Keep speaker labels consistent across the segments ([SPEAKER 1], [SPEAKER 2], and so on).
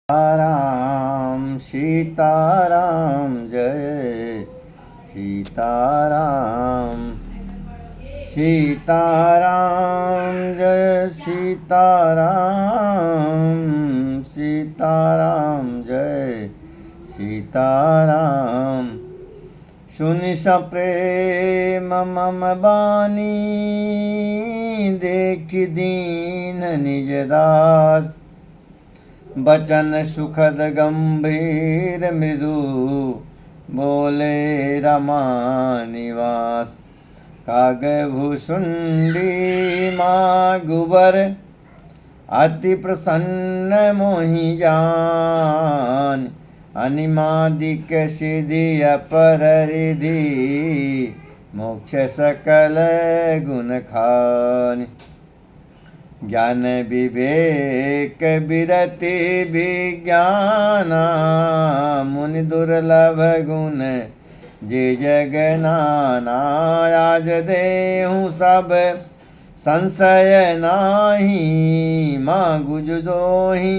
[SPEAKER 1] राम सीताराम जय सीताराम सीताराम जय सीताराम सीताराम जय सीताराम। सुनि सप्रेम मम बानी देख दीन निज दास। बचन सुखद गंभीर मृदु बोले रमा निवास। कागभूषुंडी मागुबर अति प्रसन्न मोहि जान। अनिमादिक सिद्धि अपर रिधि मोक्ष सकल गुण खान। ज्ञान विवेक विरति विज्ञाना मुनि दुर्लभ गुण जे जग नाना। आज देहु सब संशय नाही मागु जो दोहि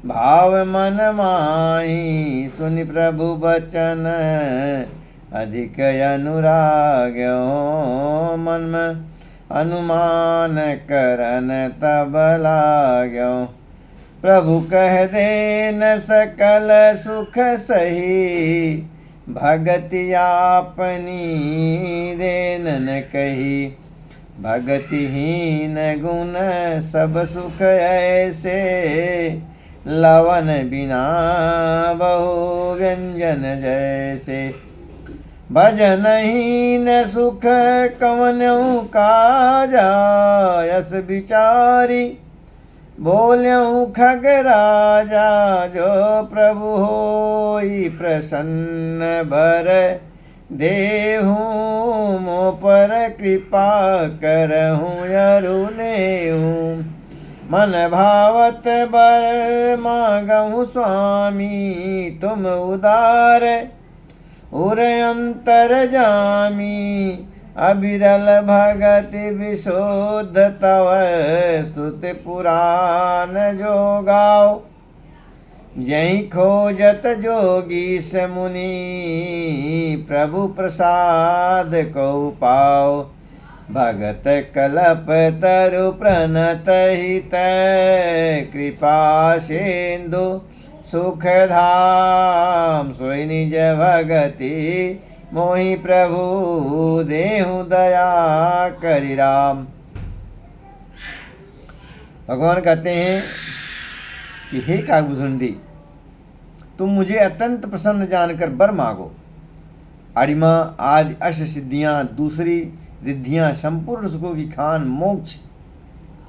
[SPEAKER 1] भाव मन माही। सुनि प्रभु बचन अधिक अनुराग्यो मन में अनुमान करन तब लाग्यो। प्रभु कह देन सकल सुख सही भगति आपनी देन न कही। भगतिहीन गुण सब सुख ऐसे लवन बिना बहु व्यंजन जैसे। भजनहीन सुख कवनहु काजा यस विचारी बोल्यहु खग राजा। जो प्रभु होई प्रसन्न भर देहु मो पर कृपा करहु अरु नेहु। मन भावत बर मांगहु स्वामी तुम उदार उर अंतर जामी। अविरल भगति विशोध तव स्तुति पुराण जो गाओ। यही खोजत जोगी से मुनि प्रभु प्रसाद को पाओ। भगत कलप तरु प्रणत हित कृपा सिंधु सुख धाम। सोई निज भगति मोहि प्रभु देहु दया करि राम। भगवान कहते हैं कि हे कागभूषुंडी तुम मुझे अत्यंत प्रसन्न जानकर वर मांगो। अरिमा आदि अष्ट सिद्धियां दूसरी रिद्धियां संपूर्ण सुखों की खान मोक्ष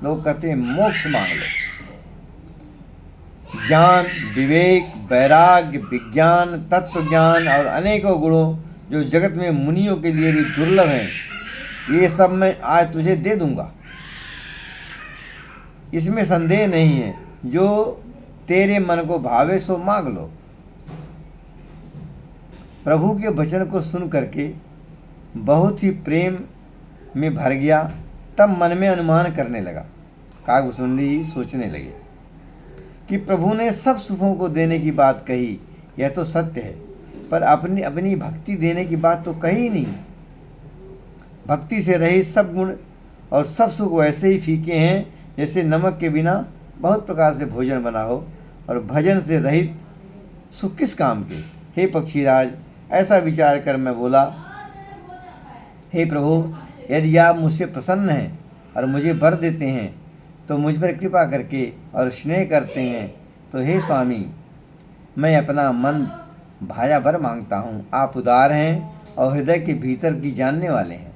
[SPEAKER 1] लोग कहते हैं मोक्ष मांग लो। ज्ञान विवेक वैराग्य विज्ञान तत्व ज्ञान और अनेकों गुणों जो जगत में मुनियों के लिए भी दुर्लभ हैं ये सब मैं आज तुझे दे दूंगा। इसमें संदेह नहीं है। जो तेरे मन को भावे सो मांग लो। प्रभु के वचन को सुन करके बहुत ही प्रेम में भर गया। तब मन में अनुमान करने लगा। कागभूषुंडी सोचने लगे कि प्रभु ने सब सुखों को देने की बात कही यह तो सत्य है, पर अपनी अपनी भक्ति देने की बात तो कही नहीं। भक्ति से रहित सब गुण और सब सुख वैसे ही फीके हैं जैसे नमक के बिना बहुत प्रकार से भोजन बना हो। और भजन से रहित सुख किस काम के। हे पक्षीराज ऐसा विचार कर मैं बोला, हे प्रभु यदि आप मुझसे प्रसन्न हैं और मुझे वर देते हैं तो मुझ पर कृपा करके और स्नेह करते हैं तो हे स्वामी मैं अपना मन भाया वर मांगता हूँ। आप उदार हैं और हृदय के भीतर की जानने वाले हैं।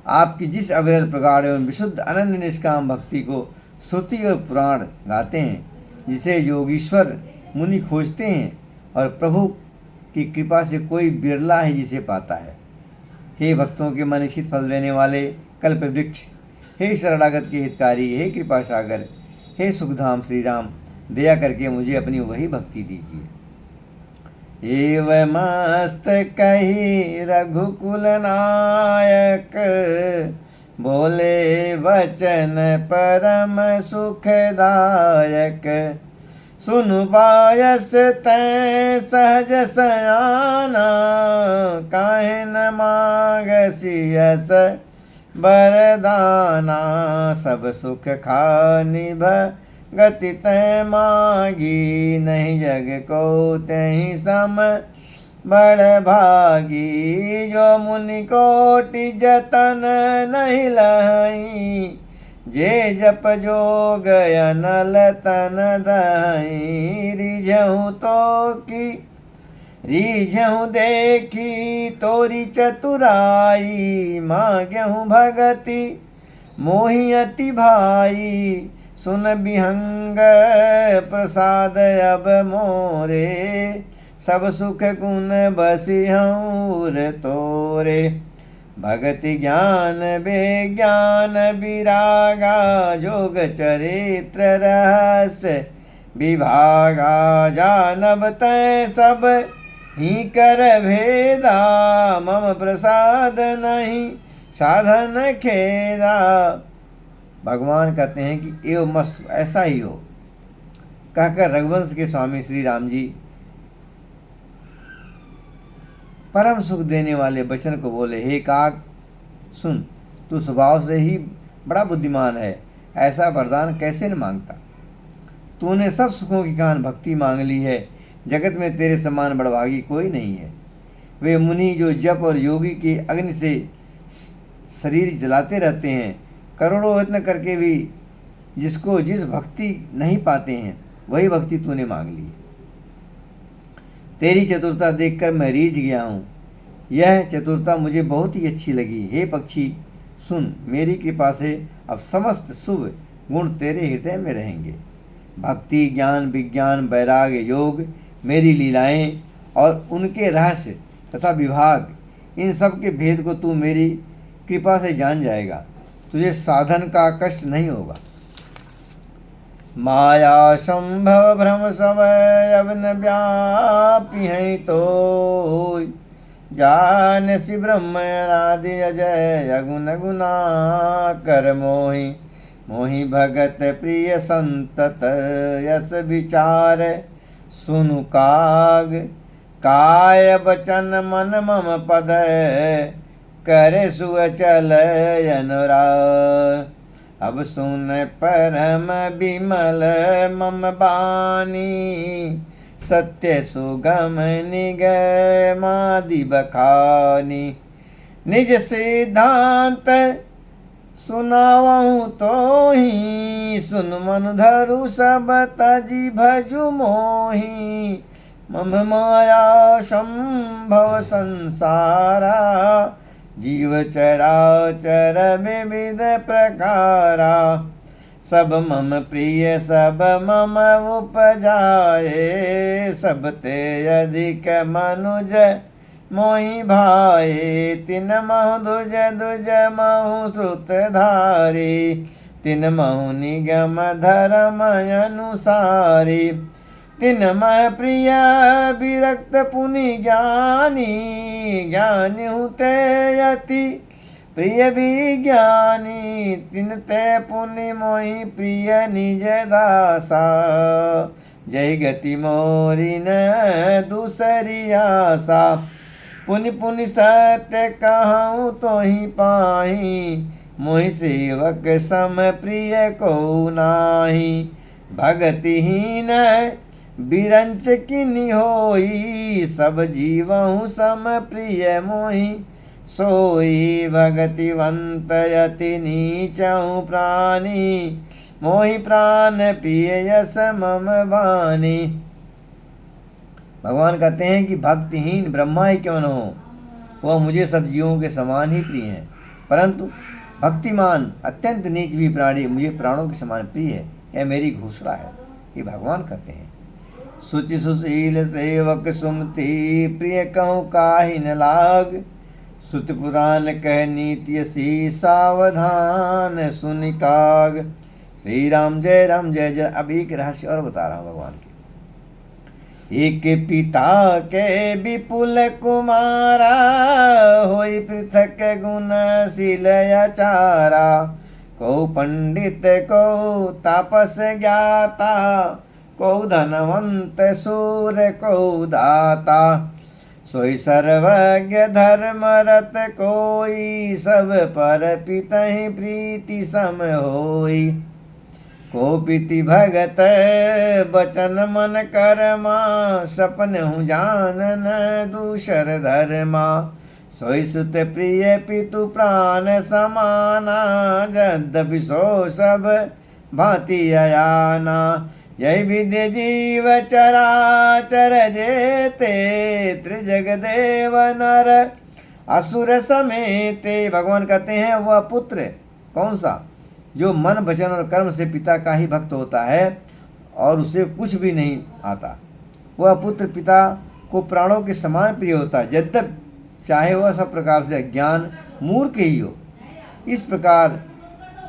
[SPEAKER 1] आपकी जिस अविरल प्रगाढ़ एवं विशुद्ध अनंत निष्काम भक्ति को श्रुति और पुराण गाते हैं, जिसे योगीश्वर मुनि खोजते हैं और प्रभु की कृपा से कोई बिरला है जिसे पाता है। हे भक्तों के मन इच्छित फल देने वाले कल्प वृक्ष, हे शरणागत के हितकारी, हे कृपा सागर, हे सुखधाम श्री राम दया करके मुझे अपनी वही भक्ति दीजिए। एव मस्त कही रघुकुल नायक बोले वचन परम सुखदायक। सुनु पायस तै सहज सयाना, काहे न मांगसी यस बरदाना। सब सुख खानि भगति तै मांगी, नहीं जग को तहि सम बड़ भागी। जो मुनि कोटि जतन नहीं लही, जे जप जोग अनल तन दही। रिझहु तो की रीझहु देखी तोरी चतुराई, मांगहु भगति मोहि अति भाई। सुन बिहंग प्रसाद अब मोरे, सब सुख गुण बसिहउर तोरे। भगति ज्ञान विज्ञान विरागा, जोग चरित्र रहस्य विभागा। जानब तै सब ही कर भेदा, मम प्रसाद नहीं साधन खेदा। भगवान कहते हैं कि एव मस्त ऐसा ही हो। कहकर रघुवंश के स्वामी श्री राम जी परम सुख देने वाले वचन को बोले, हे काग सुन, तू स्वभाव से ही बड़ा बुद्धिमान है, ऐसा वरदान कैसे न मांगता। तूने सब सुखों की कान भक्ति मांग ली है, जगत में तेरे समान बड़भागी कोई नहीं है। वे मुनि जो जप और योगी के अग्नि से शरीर जलाते रहते हैं, करोड़ों यत्न करके भी जिसको जिस भक्ति नहीं पाते हैं, वही भक्ति तूने मांग ली। तेरी चतुरता देखकर मैं रीझ गया हूँ, यह चतुरता मुझे बहुत ही अच्छी लगी। हे पक्षी सुन, मेरी कृपा से अब समस्त शुभ गुण तेरे हृदय में रहेंगे। भक्ति ज्ञान विज्ञान वैराग्य योग मेरी लीलाएं और उनके रहस्य तथा विभाग, इन सब के भेद को तू मेरी कृपा से जान जाएगा। तुझे साधन का कष्ट नहीं होगा। माया संभव भ्रम समय अब न व्यापी है, तो जानसी ब्रह्म अनादि अजय अगुन गुना कर मोहि। मोहि भगत प्रिय संतत यस विचार, सुनु काग काय बचन मन मम पद। करे सुअचल अनुराग, अब सुन परम विमल मम बानी। सत्य सुगम निगमादि बखानी, निज सिद्धांत सुनावहु तो ही। सुन मन धरु सब तजी भजु मोही। मम माया संभव संसारा, जीव चराचर विविध प्रकारा। सब मम प्रिय सब मम उपजाए, सब ते अधिक मनुज मोहि भाए। तिन महु दुज दुज महु श्रुतधारी, तिन महु निगम धर्म अनुसारी। तिन मह प्रिय विरक्त पुनि ज्ञानी, ज्ञानी हुते यति प्रिय विज्ञानी। तिन ते पुनि मोहि प्रिय निज दासा, जय गति मोरी न दूसरी आशा। पुनि पुनि सत्य कहूँ तो ही पाही, मोहि सेवक सम प्रिय को नाही। भगतिहीन बिरंच किनि होई, सब जीवहु सम प्रिय मोहि सोई। भगतिवंत यति नीचहु प्राणी, मोहि प्राण प्रिय यस मम वाणी। भगवान कहते हैं कि भक्तिहीन ब्रह्मा ही क्यों न हो, वह मुझे सब जीवों के समान ही प्रिय हैं, परंतु भक्तिमान अत्यंत नीच भी प्राणी मुझे प्राणों के समान प्रिय है। यह मेरी घोषणा है, ये भगवान कहते हैं। सुचि सुशील सेवक सुमति, प्रिय कहूँ काहि न लाग। सुत पुराण कह नीति सी, सावधान सुनि काग। श्री राम जय जय। अब एक रहस्य और बता रहा हूँ भगवान के। एक पिता के विपुल कुमारा, होई पृथक गुणशील आचारा। को पंडित को तापस ज्ञाता, को धनवंत सूर को दाता, सोई सर्वज्ञ धर्मरत कोई, सब पर पितहि प्रीति सम होई। को पीति भगत बचन मन कर्मा, सपन हूँ जानन दूसर धर्मा। सोई सुत प्रिय पितु प्राण समाना, यद्यपि सो सब भांति अयाना। यही विद्य जीव चराचर जेते, त्रिजग देव नर असुर समेते। भगवान कहते हैं वह पुत्र कौन सा जो मन वचन और कर्म से पिता का ही भक्त होता है और उसे कुछ भी नहीं आता। वह पुत्र पिता को प्राणों के समान प्रिय होता है, यद्यपि चाहे वह सब प्रकार से अज्ञान मूर्ख ही हो। इस प्रकार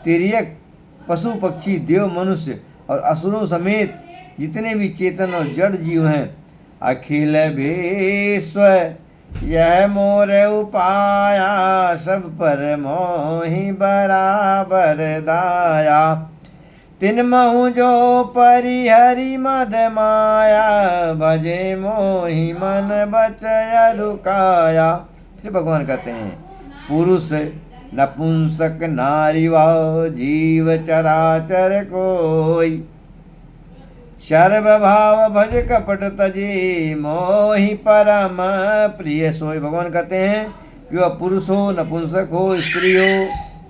[SPEAKER 1] तिर्यक पशु पक्षी देव मनुष्य और असुरों समेत जितने भी चेतन और जड़ जीव हैं, अखिल विश्व यह मोर उपाया, सब पर मोहि बराबर दाया। तिन महु जो परिहरि मद माया, भजे मोहि मन बचय रुकाया। फिर भगवान कहते हैं पुरुष नपुंसक नारी वा, जीव चराचर कोई, सर्व भाव भज कपट तजी, मोहि परम प्रिय सोई। भगवान कहते हैं कि वह पुरुष हो, नपुंसक हो, स्त्री हो,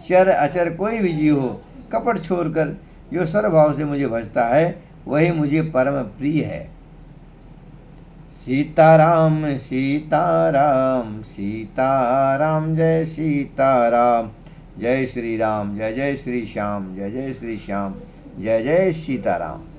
[SPEAKER 1] चर अचर कोई भी जीव हो, कपट छोड़कर जो सर्वभाव से मुझे भजता है वही मुझे परम प्रिय है। सीताराम सीताराम सीताराम, जय सीताराम, जय श्री राम, जय जय श्री श्याम, जय जय श्री श्याम, जय जय सीताराम।